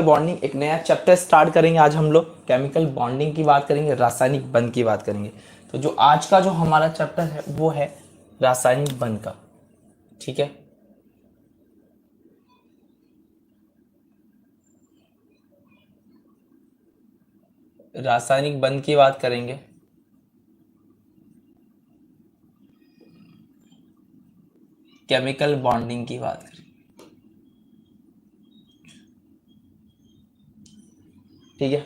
Bonding एक नया chapter start करेंगे। आज हम लोग केमिकल बॉन्डिंग की बात करेंगे, रासायनिक बंध की बात करेंगे। तो जो आज का जो हमारा चैप्टर है वो है रासायनिक बंध का। ठीक है, रासायनिक बंध की बात करेंगे। केमिकल बॉन्डिंग की बात करेंगे। ठीक है,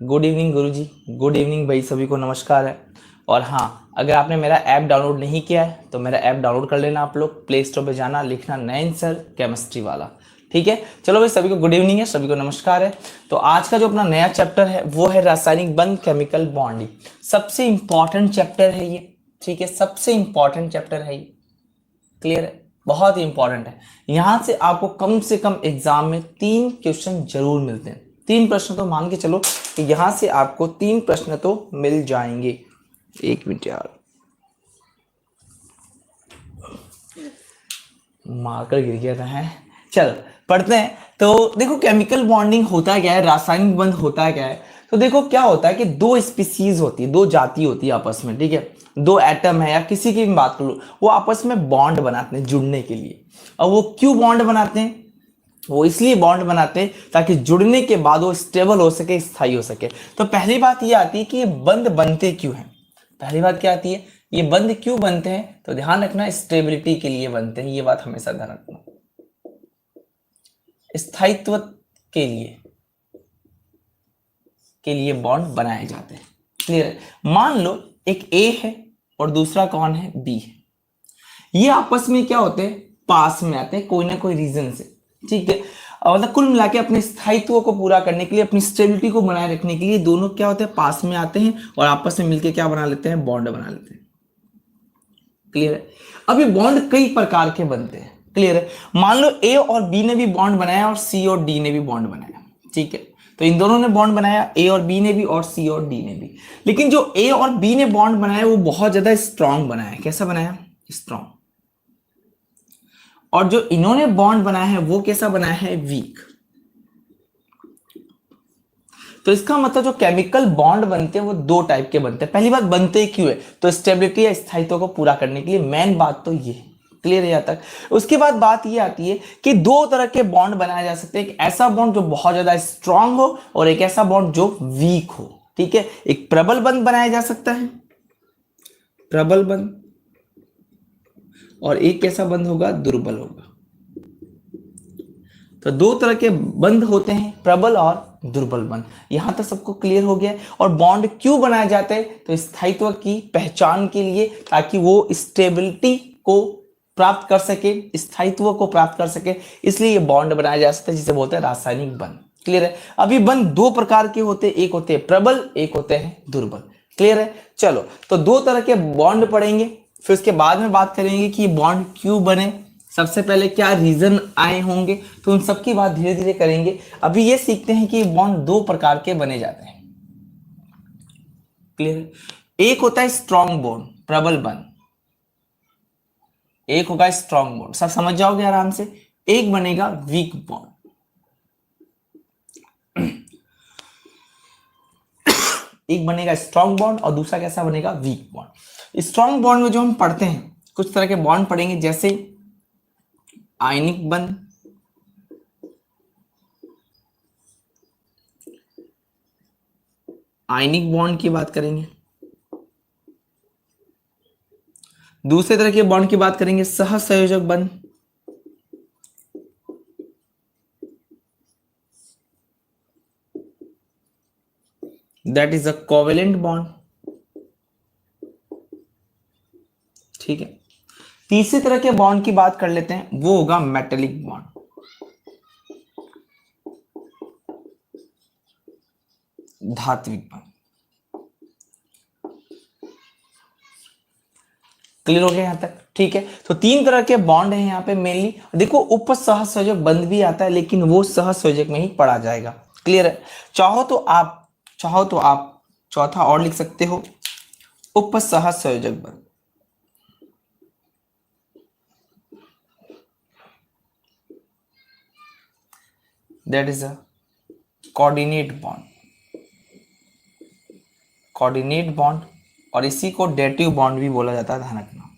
गुड इवनिंग गुरुजी, गुड इवनिंग भाई, सभी को नमस्कार है। और हाँ, अगर आपने मेरा ऐप डाउनलोड नहीं किया है तो मेरा ऐप डाउनलोड कर लेना। आप लोग प्ले स्टोर पे जाना, लिखना नयन सर केमिस्ट्री वाला। ठीक है, चलो भाई, सभी को गुड इवनिंग है, सभी को नमस्कार है। तो आज का जो अपना नया चैप्टर है वो है रासायनिक बंध, केमिकल बॉन्डिंग। सबसे इंपॉर्टेंट चैप्टर है ये। ठीक है, सबसे इंपॉर्टेंट चैप्टर है ये। क्लियर है, बहुत ही इंपॉर्टेंट है। यहां से कम एग्जाम में 3 क्वेश्चन जरूर मिलते हैं। 3 प्रश्न तो मान के चलो कि यहां से आपको 3 प्रश्न तो मिल जाएंगे। एक मिनट यार, मार्कर गिर गया था है। चलो पढ़ते हैं। तो देखो, केमिकल बॉन्डिंग होता क्या है, रासायनिक बंध होता क्या है। तो देखो क्या होता है कि 2 स्पीसीज होती है, 2 जाति होती है आपस में। ठीक है, 2 एटम है या किसी की भी बात कर लो, वो आपस में बॉन्ड बनाते हैं जुड़ने के लिए। और वो क्यों बॉन्ड बनाते हैं? वो इसलिए बॉन्ड बनाते हैं ताकि जुड़ने के बाद वो स्टेबल हो सके, स्थायी हो सके। तो पहली बात ये आती है कि ये बंध बनते क्यों हैं। पहली बात क्या आती है, ये बंध क्यों बनते हैं? तो ध्यान रखना, स्टेबिलिटी के लिए बनते हैं। ये बात हमेशा ध्यान रखना, स्थायित्व के लिए बॉन्ड बनाए जाते हैं। क्लियर है? मान लो एक ए है और दूसरा कौन है, बी है। ये आपस में क्या होते हैं, पास में आते हैं कोई ना कोई रीजन से। ठीक है, मतलब कुल मिला के अपने स्थायित्व को पूरा करने के लिए, अपनी स्टेबिलिटी को बनाए रखने के लिए दोनों क्या होते हैं, पास में आते हैं और आपस में मिलकर क्या बना लेते हैं, बॉन्ड बना लेते हैं। क्लियर है? अब ये बॉन्ड कई प्रकार के बनते हैं। क्लियर है? मान लो ए और बी ने भी बॉन्ड बनाया और सी और डी ने भी बॉन्ड बनाया। ठीक है, तो इन दोनों ने बॉन्ड बनाया, ए और बी ने भी और सी और डी ने भी। लेकिन जो ए और बी ने बॉन्ड बनाया वो बहुत ज्यादा स्ट्रांग बनाया। कैसा बनाया? स्ट्रांग। और जो इन्होंने बॉन्ड बनाया है वो कैसा बनाया है, वीक। तो इसका मतलब जो केमिकल बॉन्ड बनते हैं वो 2 टाइप के बनते हैं। पहली बात, बनते क्यों है, तो स्टेबिलिटी या स्थायित्व को पूरा करने के लिए। मेन बात तो ये है। क्लियर है यहाँ तक? उसके बाद बात ये आती है कि 2 तरह के बॉन्ड बनाए जा सकते हैं। एक ऐसा बॉन्ड जो बहुत ज्यादा स्ट्रांग हो और एक ऐसा बॉन्ड जो वीक हो। ठीक है, एक प्रबल बंध बनाया जा सकता है, प्रबल बंध, और एक कैसा बंध होगा, दुर्बल होगा। तो 2 तरह के बंध होते हैं, प्रबल और दुर्बल बंध। यहां तक सबको क्लियर हो गया। और बॉन्ड क्यों बनाए जाते हैं, तो स्थायित्व की पहचान के लिए, ताकि वो स्टेबिलिटी को प्राप्त कर सके, स्थायित्व को प्राप्त कर सके, इसलिए ये बॉन्ड बनाया जा सकता है, जिसे बोलते हैं रासायनिक बंध। क्लियर है? अभी बंध 2 प्रकार के होते हैं, एक होते हैं प्रबल, एक होते हैं दुर्बल। क्लियर है? चलो, तो 2 तरह के बॉन्ड पढ़ेंगे, फिर उसके बाद में बात करेंगे कि बॉन्ड क्यों बने, सबसे पहले क्या रीजन आए होंगे, तो उन सबकी बात धीरे धीरे करेंगे। अभी ये सीखते हैं कि बॉन्ड 2 प्रकार के बने जाते हैं। क्लियर? एक होता है स्ट्रॉन्ग बॉन्ड, प्रबल बंध। एक होगा स्ट्रॉन्ग बॉन्ड, सब समझ जाओगे आराम से। एक बनेगा वीक बॉन्ड। एक बनेगा स्ट्रॉन्ग बॉन्ड और दूसरा कैसा बनेगा, वीक बॉन्ड। स्ट्रॉन्ग बॉन्ड में जो हम पढ़ते हैं, कुछ तरह के बॉन्ड पढ़ेंगे, जैसे आयनिक बंध, आयनिक बॉन्ड की बात करेंगे। दूसरे तरह के बॉन्ड की बात करेंगे, सहसंयोजक बंध, that is a covalent bond. ठीक है, तीसरे तरह के बॉन्ड की बात कर लेते हैं, वो होगा मेटेलिक बॉन्ड, धात्विक बॉन्ड। क्लियर हो गया यहां तक? ठीक है, तो 3 तरह के बॉन्ड हैं यहाँ पे मेनली। देखो, उपसहसंयोजक बंध भी आता है, लेकिन वो सहसंयोजक में ही पढ़ा जाएगा। क्लियर है? चाहो तो आप चौथा और लिख सकते हो, उपसहसंयोजक बंध। That is a coordinate bond, coordinate bond, और इसी को डेटिव बॉन्ड भी बोला जाता है, ध्यान रखना,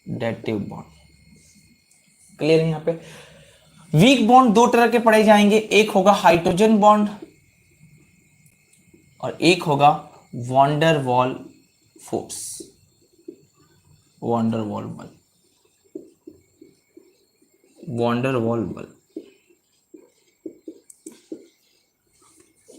डेटिव बॉन्ड। क्लियर है यहाँ पे। वीक बॉन्ड दो तरह के पढ़े जाएंगे, एक होगा हाइड्रोजन बॉन्ड और एक होगा van der Waals force, van der Waals बल, वॉन्डर वॉल बल।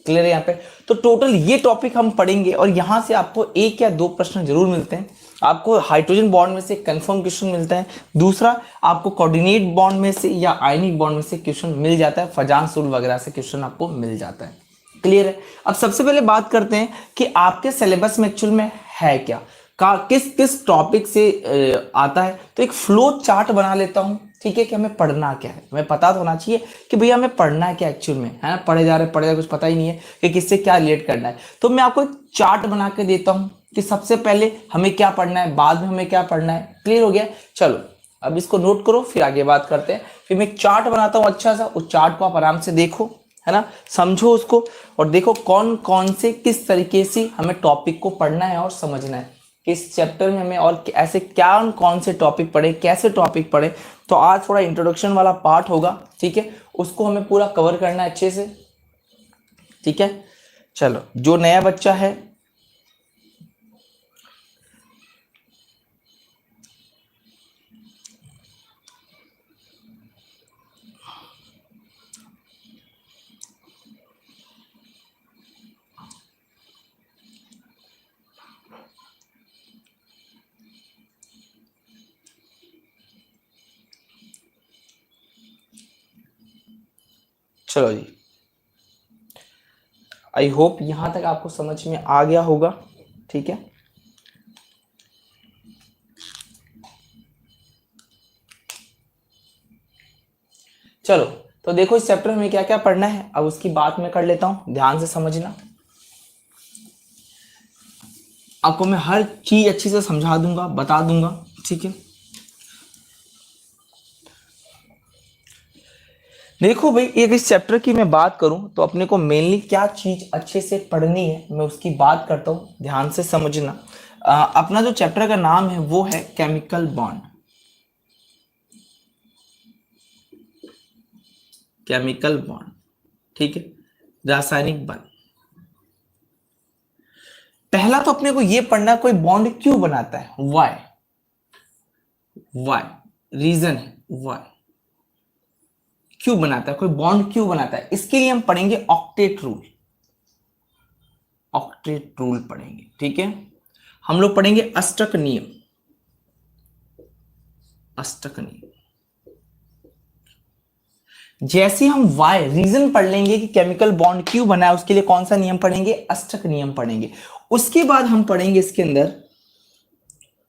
क्लियर है यहाँ पे। तो टोटल ये टॉपिक हम पढ़ेंगे और यहां से आपको एक या दो प्रश्न जरूर मिलते हैं। आपको हाइड्रोजन बॉन्ड में से कंफर्म क्वेश्चन मिलता है, दूसरा आपको कोऑर्डिनेट बॉन्ड में से या आयनिक बॉन्ड में से क्वेश्चन मिल जाता है, फजान सूल वगैरह से क्वेश्चन आपको मिल जाता है। क्लियर है। अब सबसे पहले बात करते हैं कि आपके सिलेबस में एक्चुअल में है क्या, किस किस टॉपिक से आता है। तो एक फ्लो चार्ट बना लेता हूं, ठीक है, कि हमें पढ़ना क्या है, हमें पता तो होना चाहिए कि भैया हमें पढ़ना है क्या एक्चुअल में, है ना। पढ़े जा रहे कुछ पता ही नहीं है कि किससे क्या रिलेट करना है। तो मैं आपको एक चार्ट बना के देता हूं कि सबसे पहले हमें क्या पढ़ना है, बाद में हमें क्या पढ़ना है। क्लियर हो गया। चलो अब इसको नोट करो, फिर आगे बात करते हैं। फिर मैं एक चार्ट बनाता हूं अच्छा सा, उस चार्ट को आप आराम से देखो, है ना, समझो उसको और देखो कौन कौन से किस तरीके से हमें टॉपिक को पढ़ना है और समझना है, किस चैप्टर में हमें और ऐसे क्या कौन से टॉपिक पढ़े, कैसे टॉपिक पढ़े। तो आज थोड़ा इंट्रोडक्शन वाला पार्ट होगा, ठीक है, उसको हमें पूरा कवर करना है अच्छे से, ठीक है। चलो जो नया बच्चा है, चलो जी, आई होप यहां तक आपको समझ में आ गया होगा, ठीक है। चलो तो देखो इस चैप्टर में क्या क्या पढ़ना है, अब उसकी बात मैं कर लेता हूं, ध्यान से समझना। आपको मैं हर चीज अच्छी से समझा दूंगा, बता दूंगा, ठीक है। देखो भाई, एक इस चैप्टर की मैं बात करूं तो अपने को मेनली क्या चीज अच्छे से पढ़नी है, मैं उसकी बात करता हूं, ध्यान से समझना। अपना जो चैप्टर का नाम है वो है केमिकल बॉन्ड, केमिकल बॉन्ड, ठीक है, रासायनिक बंध। पहला तो अपने को ये पढ़ना कोई बॉन्ड क्यों बनाता है, वाई, वाई रीजन है, वाई क्यों बनाता है, कोई बॉन्ड क्यों बनाता है। इसके लिए हम पढ़ेंगे ऑक्टेट रूल, ऑक्टेट रूल पढ़ेंगे, ठीक है। हम लोग पढ़ेंगे अष्टक नियम, अष्टक नियम। जैसे हम वाई रीजन पढ़ लेंगे कि केमिकल बॉन्ड क्यों बना है, उसके लिए कौन सा नियम पढ़ेंगे, अष्टक नियम पढ़ेंगे। उसके बाद हम पढ़ेंगे इसके अंदर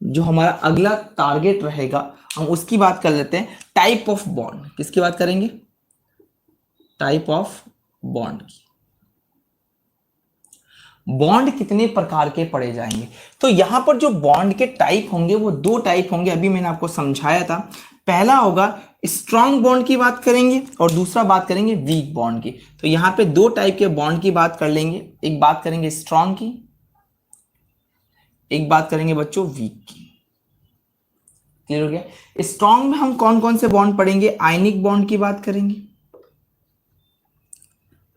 जो हमारा अगला टारगेट रहेगा, हम उसकी बात कर लेते हैं, टाइप ऑफ बॉन्ड। किसकी बात करेंगे, टाइप ऑफ बॉन्ड की। बॉन्ड कितने प्रकार के पढ़े जाएंगे। तो यहां पर जो बॉन्ड के टाइप होंगे वो दो टाइप होंगे, अभी मैंने आपको समझाया था। पहला होगा स्ट्रॉन्ग बॉन्ड की बात करेंगे और दूसरा बात करेंगे वीक बॉन्ड की। तो यहां पे दो टाइप के बॉन्ड की बात कर लेंगे, एक बात करेंगे स्ट्रॉन्ग की, एक बात करेंगे बच्चों वीक की। क्लियर हो गया। स्ट्रॉन्ग में हम कौन कौन से बॉन्ड पढ़ेंगे, आयनिक बॉन्ड की बात करेंगे,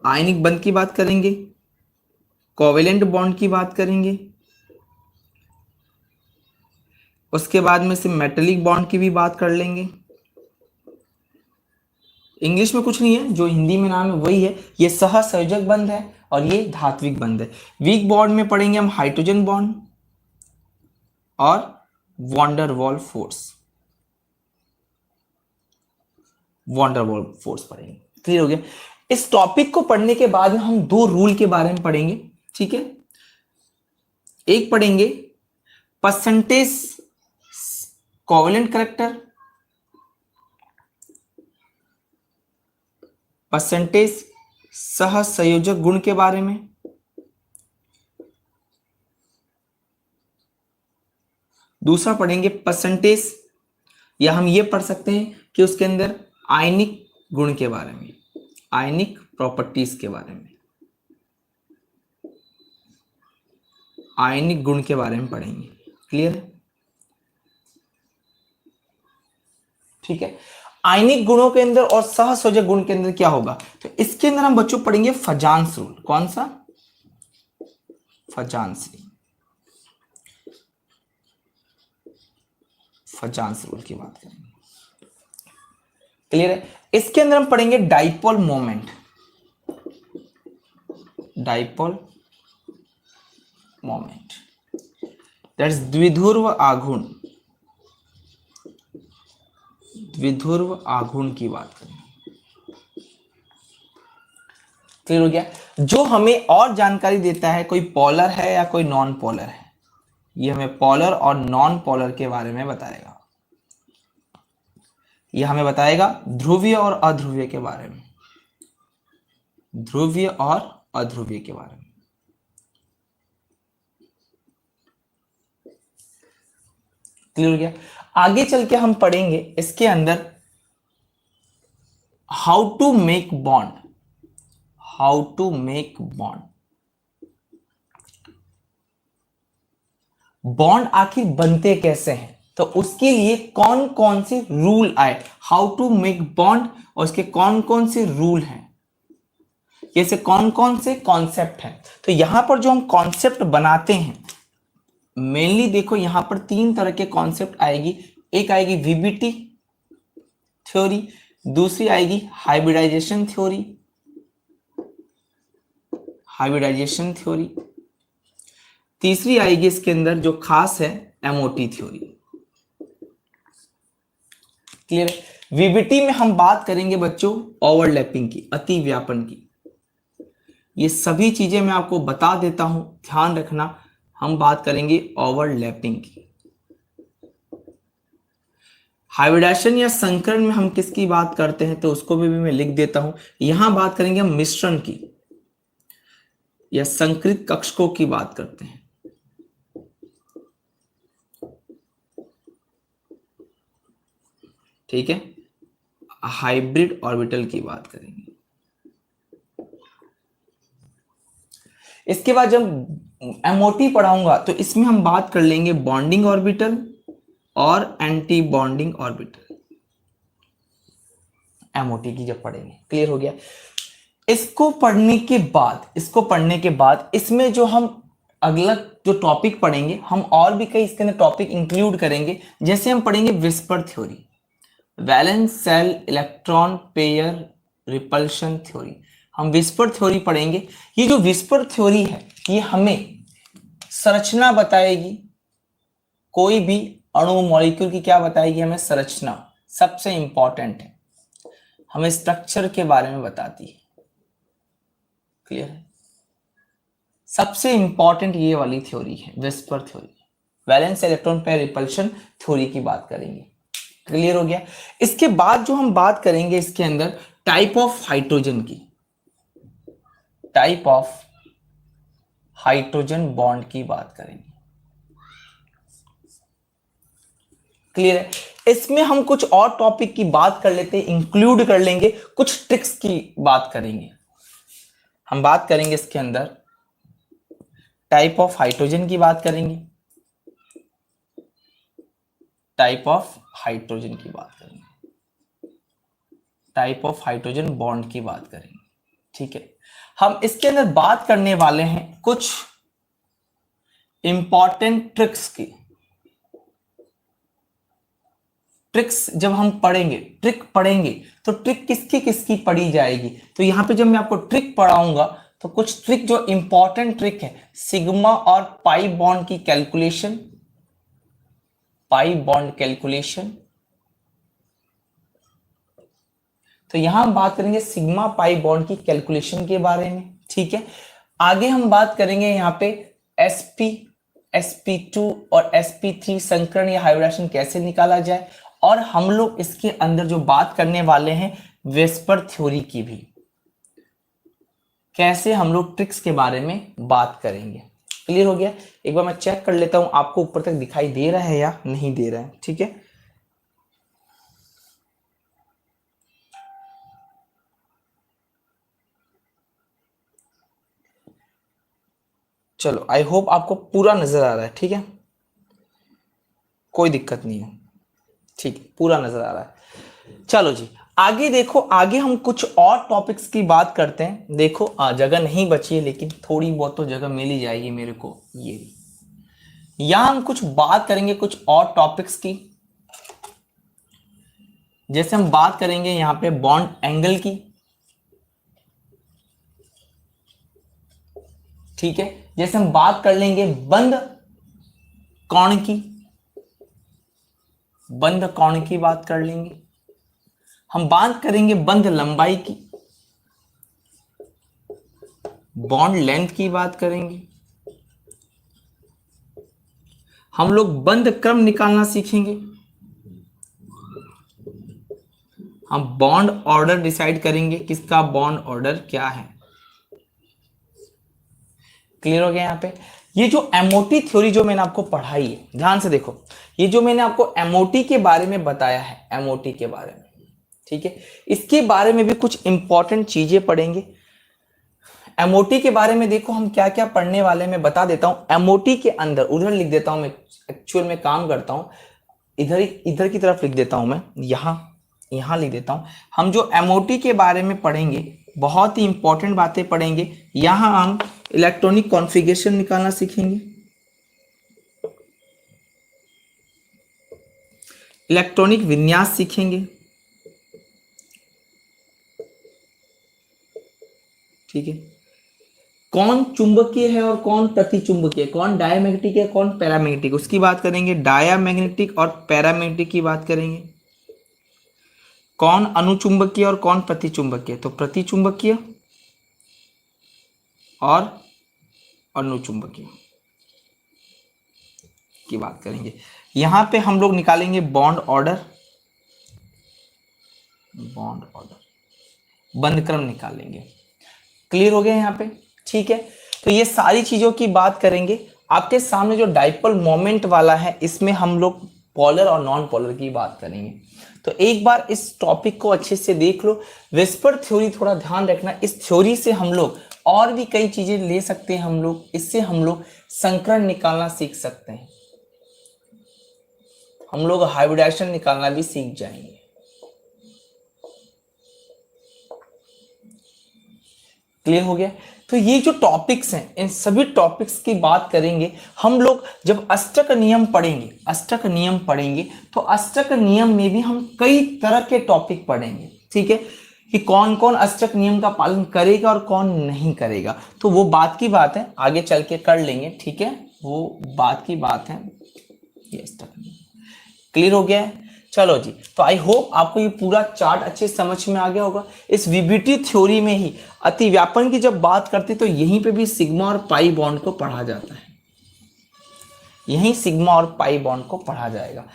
आयनिक बंध की बात करेंगे, कोवेलेंट बॉन्ड की बात करेंगे, उसके बाद में से मेटेलिक बॉन्ड की भी बात कर लेंगे। इंग्लिश में कुछ नहीं है, जो हिंदी में नाम है वही है। ये सहसंयोजक बंध है और ये धात्विक बंध है। वीक बॉन्ड में पढ़ेंगे हम हाइड्रोजन बॉन्ड और van der Waals force, van der Waals force पढ़ेंगे। क्लियर हो गया। इस टॉपिक को पढ़ने के बाद में हम दो रूल के बारे में पढ़ेंगे, ठीक है। एक पढ़ेंगे परसेंटेज कोवेलेंट करेक्टर, परसेंटेज सहसंयोजक गुण के बारे में, दूसरा पढ़ेंगे परसेंटेज, या हम ये पढ़ सकते हैं कि उसके अंदर आयनिक गुण के बारे में, आयनिक प्रॉपर्टीज के बारे में, आयनिक गुण के बारे में पढ़ेंगे। क्लियर है? ठीक है। आयनिक गुणों के अंदर और सहसंयोजक गुण के अंदर क्या होगा, तो इसके अंदर हम बच्चों पढ़ेंगे फजांस रूल। कौन सा? फजांस रूल की बात करेंगे। क्लियर है? इसके अंदर हम पढ़ेंगे डाइपोल मोमेंट, दैट इज द्विध्रुव आघूर्ण की बात करें। क्लियर हो गया? जो हमें और जानकारी देता है कोई पोलर है या कोई नॉन पोलर है, ये हमें पोलर और नॉन पोलर के बारे में बताएगा। ये हमें बताएगा ध्रुवीय और अध्रुवीय के बारे में, ध्रुवीय और अध्रुवीय के बारे में। क्लियर हो गया? आगे चल के हम पढ़ेंगे इसके अंदर how to make bond, bond आखिर बनते कैसे हैं, तो उसके लिए कौन कौन से रूल आए, हाउ टू मेक बॉन्ड, और उसके कौन कौन से रूल हैं, जैसे कौन कौन से कॉन्सेप्ट हैं। तो यहां पर जो हम कॉन्सेप्ट बनाते हैं, मेनली देखो यहां पर 3 तरह के कॉन्सेप्ट आएगी। एक आएगी वीबीटी थ्योरी, दूसरी आएगी हाइब्रिडाइजेशन थ्योरी, तीसरी आएगी इसके अंदर जो खास है एमओटी थ्योरी। क्लियर है? वीबीटी में हम बात करेंगे बच्चों ओवरलैपिंग की, अति व्यापन की। ये सभी चीजें मैं आपको बता देता हूं, ध्यान रखना। हम बात करेंगे ओवरलैपिंग की। हाइब्रिडाइजेशन या संकरण में हम किसकी बात करते हैं, तो उसको भी मैं लिख देता हूं। यहां बात करेंगे हम मिश्रण की या संकरित कक्षकों की बात करते हैं। ठीक है? हाइब्रिड ऑर्बिटल की बात करेंगे। इसके बाद जब एमओटी पढ़ाऊंगा तो इसमें हम बात कर लेंगे बॉन्डिंग ऑर्बिटल और एंटी बॉन्डिंग ऑर्बिटल, एमओटी की जब पढ़ेंगे। क्लियर हो गया? इसको पढ़ने के बाद इसमें जो हम अगला जो टॉपिक पढ़ेंगे, हम और भी कई इसके अंदर टॉपिक इंक्लूड करेंगे। जैसे हम पढ़ेंगे VSEPR theory, valence shell electron pair repulsion theory, हम विस्पर थ्योरी पढ़ेंगे। ये जो विस्पर थ्योरी है ये हमें संरचना बताएगी, कोई भी अणु मॉलिक्यूल की क्या बताएगी हमें, संरचना सबसे इंपॉर्टेंट है, हमें स्ट्रक्चर के बारे में बताती है। क्लियर है? सबसे इंपॉर्टेंट ये वाली थ्योरी है whisper theory, valence electron pair repulsion theory की बात करेंगे। क्लियर हो गया? इसके बाद जो हम बात करेंगे इसके अंदर टाइप ऑफ हाइड्रोजन की, टाइप ऑफ हाइड्रोजन बॉन्ड की बात करेंगे। क्लियर है? इसमें हम कुछ और टॉपिक की बात कर लेते हैं, इंक्लूड कर लेंगे, कुछ ट्रिक्स की बात करेंगे। हम बात करेंगे इसके अंदर टाइप ऑफ हाइड्रोजन की बात करेंगे, टाइप ऑफ हाइड्रोजन की बात करेंगे, टाइप ऑफ हाइड्रोजन बॉन्ड की बात करेंगे। ठीक है? हम इसके अंदर बात करने वाले हैं कुछ इंपॉर्टेंट ट्रिक्स की। ट्रिक्स जब हम पढ़ेंगे, ट्रिक पढ़ेंगे, तो ट्रिक किसकी किसकी पढ़ी जाएगी, तो यहां पे जब मैं आपको ट्रिक पढ़ाऊंगा तो कुछ ट्रिक जो इंपॉर्टेंट ट्रिक है, सिग्मा और पाई बॉन्ड की कैलकुलेशन, पाई बॉन्ड कैलकुलेशन। तो यहां हम बात करेंगे सिग्मा पाई बॉन्ड की कैलकुलेशन के बारे में। ठीक है? आगे हम बात करेंगे यहां पे sp sp2 और sp3 संकरण या हाइब्रिडेशन कैसे निकाला जाए, और हम लोग इसके अंदर जो बात करने वाले हैं वेस्पर थ्योरी की भी, कैसे हम लोग ट्रिक्स के बारे में बात करेंगे। क्लियर हो गया? एक बार मैं चेक कर लेता हूं आपको ऊपर तक दिखाई दे रहा है या नहीं दे रहा है। ठीक है? चलो आई होप आपको पूरा नजर आ रहा है, ठीक है, कोई दिक्कत नहीं है, ठीक है, पूरा नजर आ रहा है। चलो जी आगे देखो, आगे हम कुछ और टॉपिक्स की बात करते हैं। देखो जगह नहीं बची है, लेकिन थोड़ी बहुत तो जगह मिल ही जाएगी मेरे को। ये यहां हम कुछ बात करेंगे कुछ और टॉपिक्स की, जैसे हम बात करेंगे यहां पे बॉन्ड एंगल की, ठीक है, जैसे हम बात कर लेंगे बंद कोण की, बंद कोण की बात कर लेंगे, हम बात करेंगे बंद लंबाई की, बॉन्ड लेंथ की बात करेंगे, हम लोग बंद क्रम निकालना सीखेंगे, हम बॉन्ड ऑर्डर डिसाइड करेंगे किसका बॉन्ड ऑर्डर क्या है। क्लियर हो गया यहाँ पे। ये जो एमओटी थ्योरी जो मैंने आपको पढ़ाई है, ध्यान से देखो, ये जो मैंने आपको एमओटी के बारे में बताया है, एमओटी के बारे में, ठीक है, इसके बारे में भी कुछ इंपॉर्टेंट चीजें पढ़ेंगे। एमओटी के बारे में देखो हम क्या क्या पढ़ने वाले हैं, मैं बता देता हूं। एमओटी के अंदर, उधर लिख देता हूं मैं, एक्चुअल में काम करता हूं, इधर की तरफ लिख देता हूं मैं, यहां लिख देता हूं। हम जो एमओटी के बारे में पढ़ेंगे बहुत ही इंपॉर्टेंट बातें पढ़ेंगे। यहां हम इलेक्ट्रॉनिक कॉन्फ़िगरेशन निकालना सीखेंगे, इलेक्ट्रॉनिक विन्यास सीखेंगे, ठीक है, कौन चुंबकीय है और कौन प्रतिचुंबकीय, कौन डायमैग्नेटिक है कौन पैरामैग्नेटिक, उसकी बात करेंगे। डायमैग्नेटिक और पैरामैग्नेटिक की बात करेंगे। कौन अनुचुंबकीय और कौन प्रतिचुंबकीय, तो प्रतिचुंबकीय और अनुचुंबकीय की बात करेंगे। यहां पे हम लोग निकालेंगे बॉन्ड ऑर्डर, बंद क्रम निकालेंगे। क्लियर हो गया यहाँ पे, ठीक है। तो ये सारी चीजों की बात करेंगे। आपके सामने जो डाइपोल मोमेंट वाला है, इसमें हम लोग पोलर और नॉन पोलर की बात करेंगे। तो एक बार इस टॉपिक को अच्छे से देख लो। विस्पर थ्योरी थोड़ा ध्यान रखना, इस थ्योरी से हम लोग और भी कई चीजें ले सकते हैं। हम लोग इससे हम लोग संकरण निकालना सीख सकते हैं, हम लोग हाइब्रिडाइजेशन निकालना भी सीख जाएंगे। क्लियर हो गया। तो ये जो टॉपिक्स हैं, इन सभी टॉपिक्स की बात करेंगे हम लोग। जब अष्टक नियम पढ़ेंगे, अष्टक नियम पढ़ेंगे, तो अष्टक नियम में भी हम कई तरह के टॉपिक पढ़ेंगे, ठीक है, कि कौन कौन अष्टक नियम का पालन करेगा और कौन नहीं करेगा। तो वो बात की बात है, आगे चल के कर लेंगे, ठीक है, वो बात की बात है। ये अष्टक नियम क्लियर हो गया है। चलो जी, तो आई होप आपको ये पूरा चार्ट अच्छे समझ में आ गया होगा। इस वीबीटी थ्योरी में ही अतिव्यापन की जब बात करते तो यहीं पे भी सिग्मा और पाई बॉन्ड को पढ़ा जाता है, यहीं सिग्मा और पाई बॉन्ड को पढ़ा जाएगा।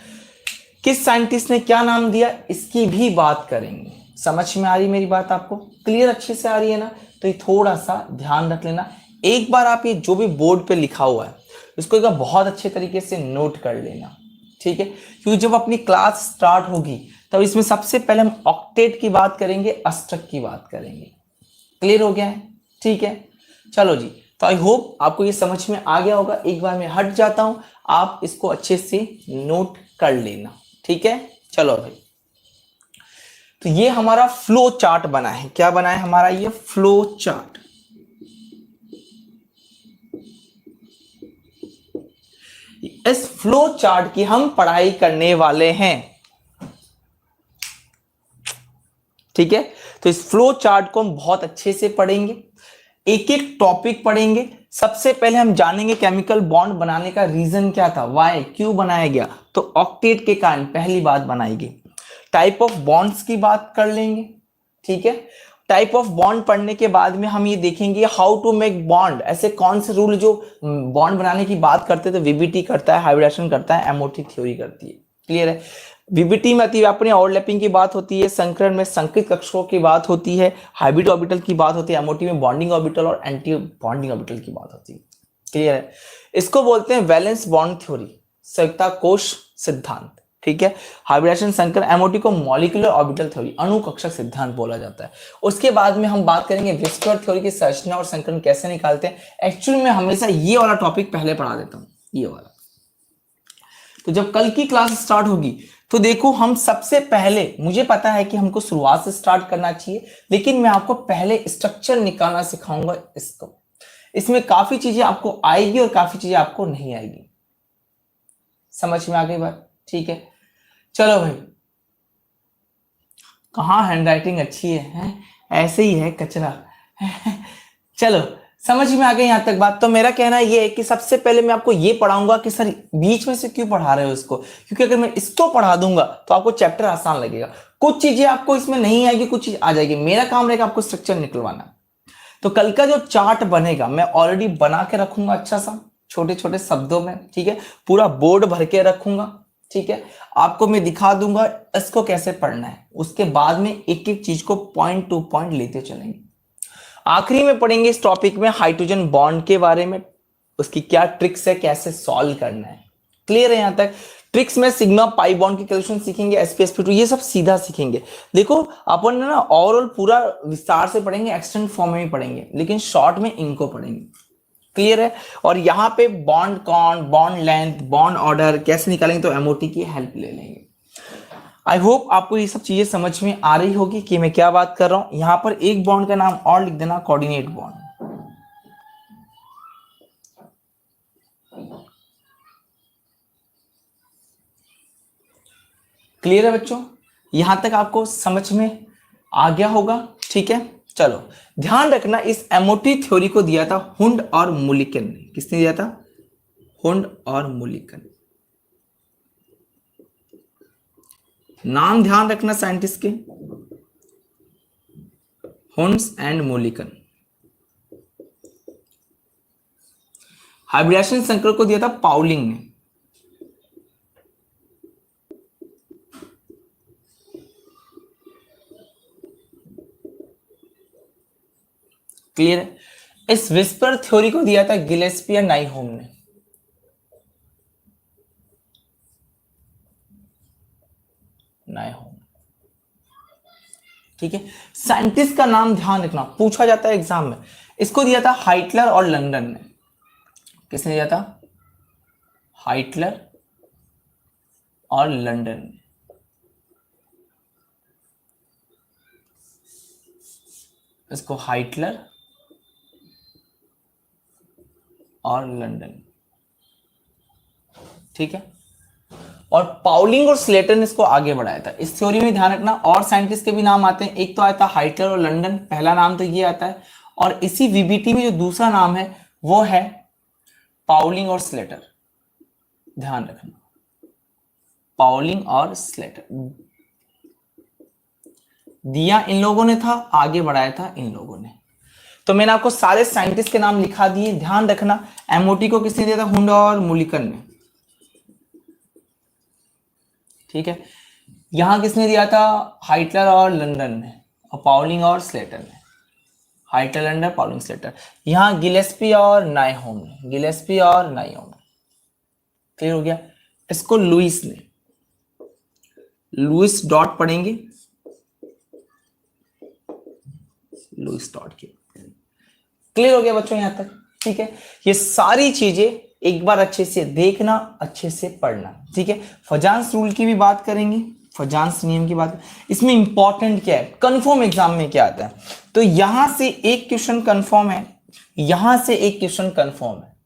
किस साइंटिस्ट ने क्या नाम दिया, इसकी भी बात करेंगे। समझ में आ रही मेरी बात, आपको क्लियर अच्छे से आ रही है ना। तो ये थोड़ा सा ध्यान रख लेना। एक बार आप ये जो भी बोर्ड पे लिखा हुआ है इसको एक बार बहुत अच्छे तरीके से नोट कर लेना, ठीक है, क्योंकि जब अपनी क्लास स्टार्ट होगी तब इसमें सबसे पहले हम ऑक्टेट की बात करेंगे, अष्टक की बात करेंगे। क्लियर हो गया है, ठीक है। चलो जी, तो आई होप आपको ये समझ में आ गया होगा। एक बार मैं हट जाता हूं, आप इसको अच्छे से नोट कर लेना, ठीक है। चलो भाई, तो ये हमारा फ्लो चार्ट बना है। क्या बना है हमारा, ये फ्लो चार्ट। इस फ्लो चार्ट की हम पढ़ाई करने वाले हैं, ठीक है। तो इस फ्लो चार्ट को हम बहुत अच्छे से पढ़ेंगे, एक एक टॉपिक पढ़ेंगे। सबसे पहले हम जानेंगे केमिकल बॉन्ड बनाने का रीजन क्या था, वाई, क्यों बनाया गया, तो ऑक्टेट के कारण पहली बात बनाई गई। टाइप ऑफ बॉन्ड्स की बात कर लेंगे, ठीक है। टाइप ऑफ बॉन्ड पढ़ने के बाद में हम ये देखेंगे हाउ टू मेक बॉन्ड, ऐसे कौन से रूल जो बॉन्ड बनाने की बात करते हैं तो वीबीटी करता है, हाइब्रिडाइजेशन करता है, एमओटी थ्योरी करती है। क्लियर है। वीबीटी में अतिव्यापन ओवरलैपिंग की बात होती है, संकरण में संकृत कक्षकों की बात होती है, हाइब्रिड ऑर्बिटल की बात होती है, एमओटी में बॉन्डिंग ऑर्बिटल और एंटी बॉन्डिंग ऑर्बिटल की बात होती है। क्लियर है। इसको बोलते हैं वैलेंस बॉन्ड थ्योरी, संयुक्ता कोश सिद्धांत। ठीक है। हाइब्रिडाइजेशन संकर एमओटी को मॉलिक्यूलर ऑर्बिटल थ्योरी, अणु कक्षक सिद्धांत बोला जाता है। उसके बाद में हम बात करेंगे विस्कोर थ्योरी की संरचना और संकरण कैसे निकालते हैं। एक्चुअली मैं हमेशा ये वाला टॉपिक पहले पढ़ा देता हूँ, ये वाला। तो जब कल की क्लास स्टार्ट होगी तो देखो, हम सबसे पहले, मुझे पता है कि हमको शुरुआत से स्टार्ट करना चाहिए, लेकिन मैं आपको पहले स्ट्रक्चर निकालना सिखाऊंगा इसको। इसमें काफी चीजें आपको आएगी और काफी चीजें आपको नहीं आएगी। समझ में आ गई बात? ठीक है, चलो भाई। कहाँ हैंडराइटिंग अच्छी है? ऐसे ही है कचरा। चलो, समझ में आ गई यहां तक बात। तो मेरा कहना ये है कि सबसे पहले मैं आपको ये पढ़ाऊंगा कि सर बीच में से क्यों पढ़ा रहे हो इसको, क्योंकि अगर मैं इसको पढ़ा दूंगा तो आपको चैप्टर आसान लगेगा। कुछ चीजें आपको इसमें नहीं आएगी, कुछ चीज आ जाएगी। मेरा काम रहेगा आपको स्ट्रक्चर निकलवाना। तो कल का जो चार्ट बनेगा मैं ऑलरेडी बना के रखूंगा अच्छा सा, छोटे छोटे शब्दों में, ठीक है। पूरा बोर्ड भर के रखूंगा, ठीक है। आपको मैं दिखा दूंगा इसको कैसे पढ़ना है। उसके बाद में एक एक चीज को पॉइंट टू पॉइंट लेते चलेंगे। आखिरी में पढ़ेंगे इस टॉपिक में हाइड्रोजन बॉन्ड के बारे में, उसकी क्या ट्रिक्स है, कैसे सॉल्व करना है। क्लियर है यहां तक? ट्रिक्स में सिग्मा पाई बॉन्ड की कैलकुलेशन सीखेंगे, sp2, ये सब सीधा सीखेंगे। देखो अपन ना ओवरऑल पूरा विस्तार से पढ़ेंगे, एक्सटेंड फॉर्म में भी पढ़ेंगे, लेकिन शॉर्ट में इनको पढ़ेंगे। क्लियर है? और यहाँ पे बॉन्ड कौन, बॉन्ड लेंथ, बॉन्ड ऑर्डर कैसे निकालेंगे, तो एमओटी की हेल्प ले लेंगे। आई होप आपको ये सब चीजें समझ में आ रही होगी कि मैं क्या बात कर रहा हूं। यहां पर एक बॉन्ड का नाम और लिख देना, कोऑर्डिनेट बॉन्ड। क्लियर है बच्चों? यहां तक आपको समझ में आ गया होगा, ठीक है। चलो ध्यान रखना, इस एमओटी थ्योरी को दिया था हुंड और मुलिकन ने। किसने दिया था? हुंड और मुलिकन। नाम ध्यान रखना साइंटिस्ट के, हुंड्स एंड मुलिकन। हाइब्रिडाइजेशन संकर को दिया था पाउलिंग ने। क्लियर है? इस विस्पर थ्योरी को दिया था गिलेस्पी या नाइहोम ने। नाइहोम, ठीक है। साइंटिस्ट का नाम ध्यान रखना, पूछा जाता है एग्जाम में। इसको दिया था हाइटलर और लंदन ने। किसने दिया था? हाइटलर और लंदन ने। इसको हाइटलर और लंदन, ठीक है। और पाउलिंग और स्लेटर ने इसको आगे बढ़ाया था। इस थ्योरी में ध्यान रखना और साइंटिस्ट के भी नाम आते हैं। एक तो आता है हाइटलर और लंदन, पहला नाम तो ये आता है। और इसी वीबीटी में जो दूसरा नाम है वो है पाउलिंग और स्लेटर। ध्यान रखना, पाउलिंग और स्लेटर दिया इन लोगों ने था, आगे बढ़ाया था इन लोगों ने। तो मैंने आपको सारे साइंटिस्ट के नाम लिखा दिए। ध्यान रखना, एमओटी को किसने दिया था? हुंड और मुलिकन ने, ठीक है। यहां किसने दिया था? हाइटलर और लंदन ने, और पाउलिंग और स्लेटर ने। हाइटलर, लंदन, पाउलिंग, स्लेटर। यहां गिलेस्पी और नाइहोम ने, गिलेस्पी और नाइहोम। क्लियर हो गया? इसको लुइस ने, लुइस डॉट पढ़ेंगे, लुइस डॉट के। क्लियर हो गया बच्चों यहां तक? ठीक है। ये सारी चीजें एक बार अच्छे से देखना, अच्छे से पढ़ना, ठीक है। फजांस रूल की भी बात करेंगे, फजांस नियम की बात। इसमें इंपॉर्टेंट क्या है, कंफर्म एग्जाम में क्या आता है। तो यहां से एक क्वेश्चन कंफर्म है, यहां से एक क्वेश्चन कंफर्म है,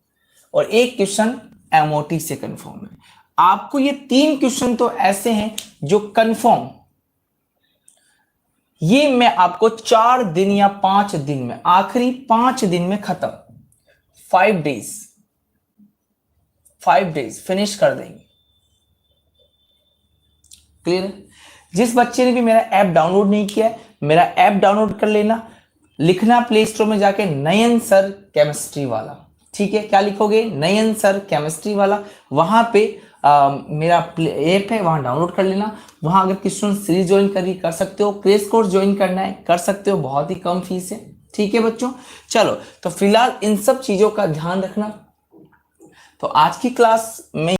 और एक क्वेश्चन एमओटी से कंफर्म है। आपको ये 3 क्वेश्चन तो ऐसे हैं जो कंफर्म, ये मैं आपको 4 दिन या 5 दिन में, आखिरी 5 दिन में खत्म, 5 डेज फिनिश कर देंगे। क्लियर है? जिस बच्चे ने भी मेरा ऐप डाउनलोड नहीं किया है, मेरा ऐप डाउनलोड कर लेना। लिखना प्ले स्टोर में जाके नयन सर केमिस्ट्री वाला, ठीक है। क्या लिखोगे? नयन सर केमिस्ट्री वाला। वहां पे मेरा ऐप है, वहां डाउनलोड कर लेना। वहां अगर क्वेश्चन सीरीज ज्वाइन कर सकते हो, क्रेश कोर्स ज्वाइन करना है कर सकते हो, बहुत ही कम फीस है, ठीक है बच्चों। चलो, तो फिलहाल इन सब चीजों का ध्यान रखना। तो आज की क्लास में